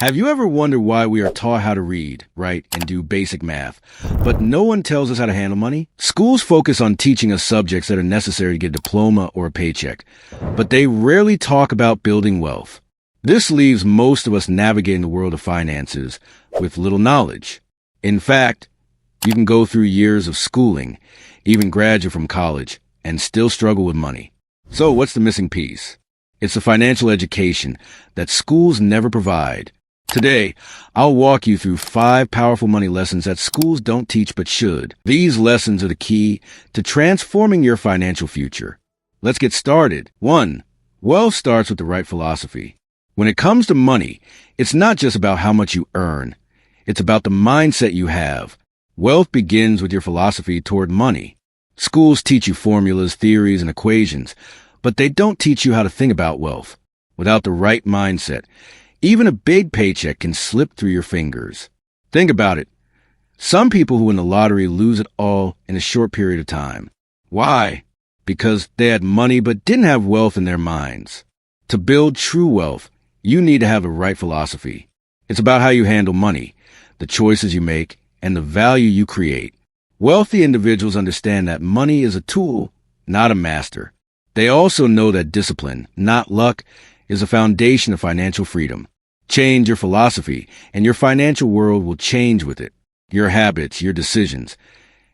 Have you ever wondered why we are taught how to read, write, and do basic math, but no one tells us how to handle money? Schools focus on teaching us subjects that are necessary to get a diploma or a paycheck, but they rarely talk about building wealth. This leaves most of us navigating the world of finances with little knowledge. In fact, you can go through years of schooling, even graduate from college, and still struggle with money. So what's the missing piece? It's the financial education that schools never provide. Today, I'll walk you through 5 powerful money lessons that schools don't teach but should. These lessons are the key to transforming your financial future. Let's get started. 1. Wealth starts with the right philosophy. When it comes to money, it's not just about how much you earn. It's about the mindset you have. Wealth begins with your philosophy toward money. Schools teach you formulas, theories, and equations, but they don't teach you how to think about wealth. Without the right mindset, even a big paycheck can slip through your fingers. Think about it. Some people who win the lottery lose it all in a short period of time. Why? Because they had money but didn't have wealth in their minds. To build true wealth, you need to have the right philosophy. It's about how you handle money, the choices you make, and the value you create. Wealthy individuals understand that money is a tool, not a master. They also know that discipline, not luck, is the foundation of financial freedom. Change your philosophy, and your financial world will change with it. Your habits, your decisions,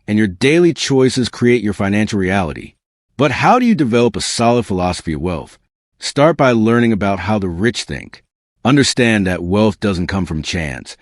and your daily choices create your financial reality. But how do you develop a solid philosophy of wealth? Start by learning about how the rich think. Understand that wealth doesn't come from chance,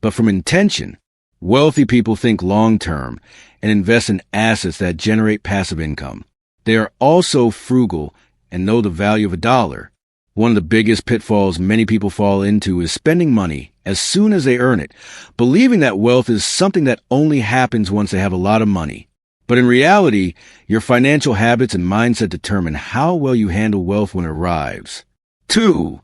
but from intention. Wealthy people think long-term and invest in assets that generate passive income. They are also frugal and know the value of a dollar. One of the biggest pitfalls many people fall into is spending money as soon as they earn it, believing that wealth is something that only happens once they have a lot of money. But in reality, your financial habits and mindset determine how well you handle wealth when it arrives. 2.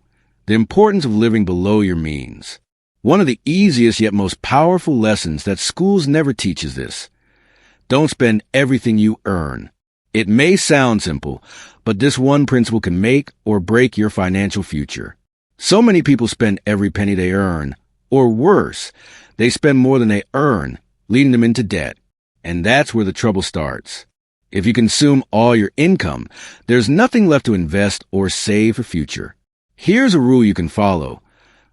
The importance of living below your means. One of the easiest yet most powerful lessons that schools never teach is this. Don't spend everything you earn. It may sound simple, but this one principle can make or break your financial future. So many people spend every penny they earn, or worse, they spend more than they earn, leading them into debt. And that's where the trouble starts. If you consume all your income, there's nothing left to invest or save for future. Here's a rule you can follow.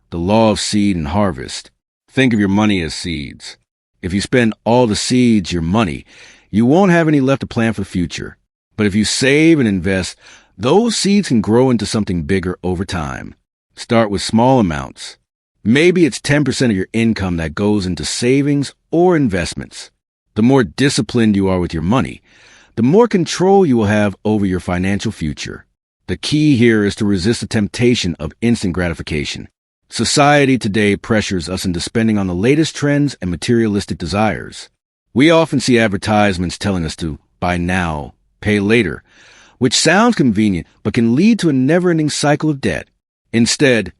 The law of seed and harvest. Think of your money as seeds. If you spend all the seeds, your money, you won't have any left to plant for the future. But if you save and invest, those seeds can grow into something bigger over time. Start with small amounts. Maybe it's 10% of your income that goes into savings or investments. The more disciplined you are with your money, the more control you will have over your financial future. The key here is to resist the temptation of instant gratification. Society today pressures us into spending on the latest trends and materialistic desires. We often see advertisements telling us to buy now, pay later, which sounds convenient but can lead to a never-ending cycle of debt. Instead,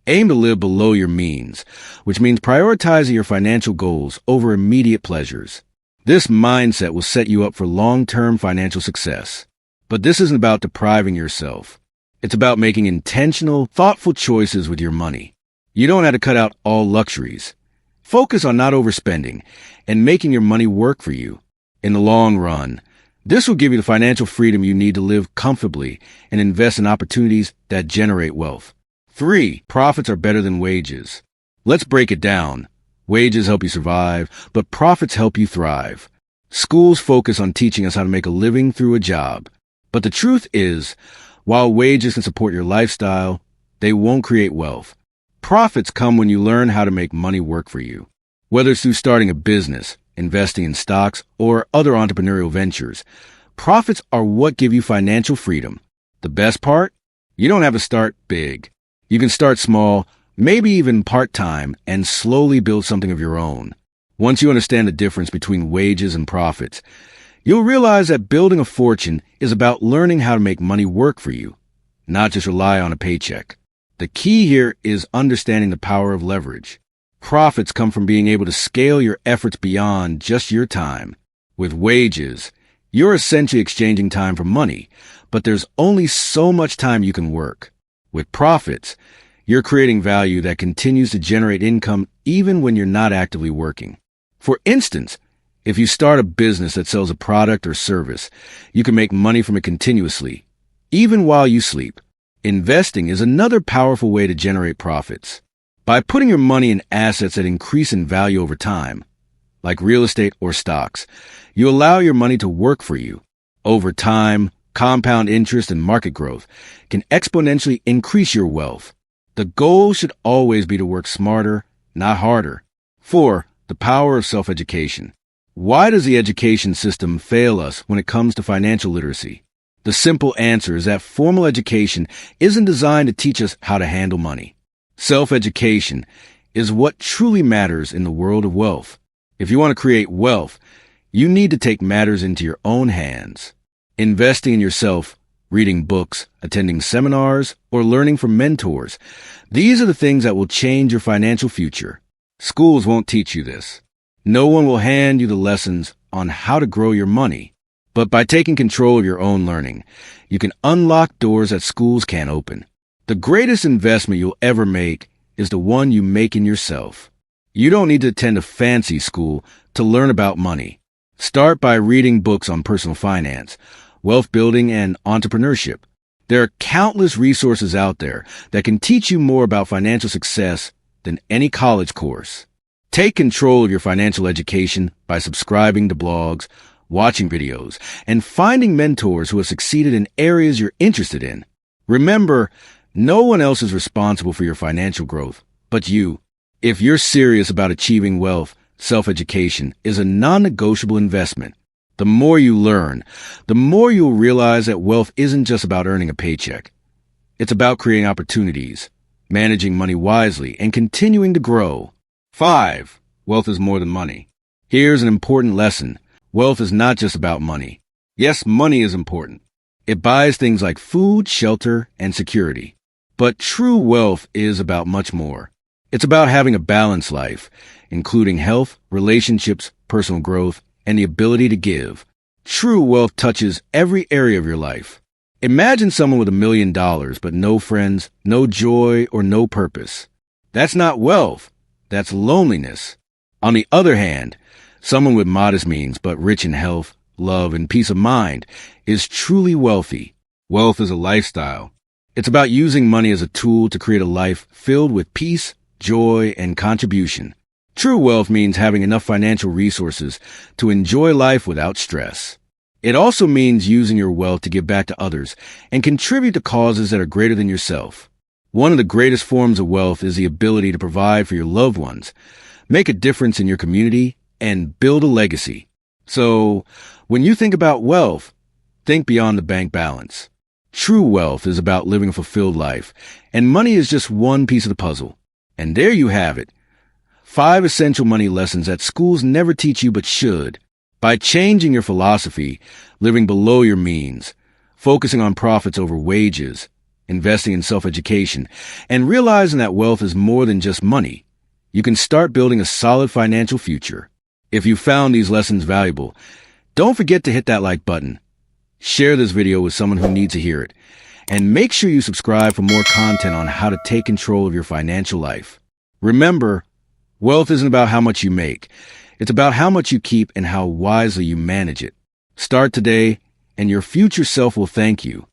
aim to live below your means, which means prioritizing your financial goals over immediate pleasures. This mindset will set you up for long-term financial success. But this isn't about depriving yourself. It's about making intentional, thoughtful choices with your money. You don't have to cut out all luxuries. Focus on not overspending and making your money work for you. In the long run, this will give you the financial freedom you need to live comfortably and invest in opportunities that generate wealth. 3. Profits are better than wages. Let's break it down. Wages help you survive, but profits help you thrive. Schools focus on teaching us how to make a living through a job. But the truth is, while wages can support your lifestyle, they won't create wealth. Profits come when you learn how to make money work for you. Whether it's through starting a business, investing in stocks, or other entrepreneurial ventures, profits are what give you financial freedom. The best part? You don't have to start big. You can start small, maybe even part-time, and slowly build something of your own. Once you understand the difference between wages and profits, you'll realize that building a fortune is about learning how to make money work for you, not just rely on a paycheck. The key here is understanding the power of leverage. Profits come from being able to scale your efforts beyond just your time. With wages, you're essentially exchanging time for money, but there's only so much time you can work. With profits, You're creating value that continues to generate income even when you're not actively working. For instance, if you start a business that sells a product or service, you can make money from it continuously, even while you sleep. Investing is another powerful way to generate profits. By putting your money in assets that increase in value over time, like real estate or stocks, you allow your money to work for you. Over time, compound interest and market growth can exponentially increase your wealth. The goal should always be to work smarter, not harder. 4. The power of self-education. Why does the education system fail us when it comes to financial literacy? The simple answer is that formal education isn't designed to teach us how to handle money. Self-education is what truly matters in the world of wealth. If you want to create wealth, you need to take matters into your own hands. Investing in yourself, reading books, attending seminars, or learning from mentors. These are the things that will change your financial future. Schools won't teach you this. No one will hand you the lessons on how to grow your money. But by taking control of your own learning, you can unlock doors that schools can't open. The greatest investment you'll ever make is the one you make in yourself. You don't need to attend a fancy school to learn about money. Start by reading books on personal finance, wealth building, and entrepreneurship. There are countless resources out there that can teach you more about financial success than any college course. Take control of your financial education by subscribing to blogs, watching videos, and finding mentors who have succeeded in areas you're interested in. Remember, no one else is responsible for your financial growth but you. If you're serious about achieving wealth, self-education is a non-negotiable investment. The more you learn, the more you'll realize that wealth isn't just about earning a paycheck. It's about creating opportunities, managing money wisely, and continuing to grow. 5. Wealth is more than money. Here's an important lesson. Wealth is not just about money. Yes, money is important. It buys things like food, shelter, and security. But true wealth is about much more. It's about having a balanced life, including health, relationships, personal growth, and the ability to give. True wealth touches every area of your life. Imagine someone with $1 million but no friends, no joy, or no purpose. That's not wealth. That's loneliness. On the other hand, someone with modest means but rich in health, love, and peace of mind is truly wealthy. Wealth is a lifestyle. It's about using money as a tool to create a life filled with peace, joy, and contribution. True wealth means having enough financial resources to enjoy life without stress. It also means using your wealth to give back to others and contribute to causes that are greater than yourself. One of the greatest forms of wealth is the ability to provide for your loved ones, make a difference in your community, and build a legacy. So, when you think about wealth, think beyond the bank balance. True wealth is about living a fulfilled life, and money is just one piece of the puzzle. And there you have it. 5 essential money lessons that schools never teach you but should. By changing your philosophy, living below your means, focusing on profits over wages, investing in self-education, and realizing that wealth is more than just money, you can start building a solid financial future. If you found these lessons valuable, don't forget to hit that like button. Share this video with someone who needs to hear it. And make sure you subscribe for more content on how to take control of your financial life. Remember, wealth isn't about how much you make. It's about how much you keep and how wisely you manage it. Start today, and your future self will thank you.